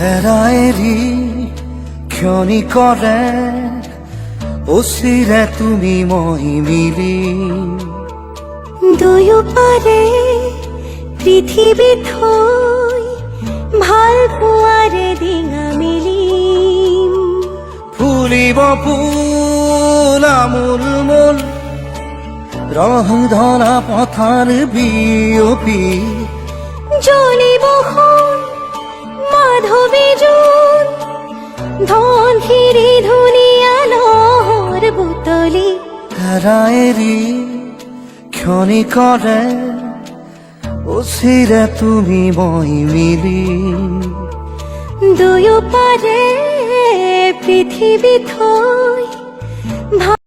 হেৰাইৰি ক্ষণিকৰে অচিৰে তুমি মই মিলি দুয়োপাৰে পৃথিৱী থৈ ভাল পোৱাৰে ডিঙা মেলিম ফুলিব ফুল আমোল মোল ৰং ধৰা পথাৰ বিয়পি জ্বলিব মাধৱী জোন ধনশিৰি ধুনীয়া নহৰ বুটলি হেৰাইৰি ক্ষণিকৰে অচিৰে তুমি মই মিলি দুয়োপাৰে পৃথিৱী থৈ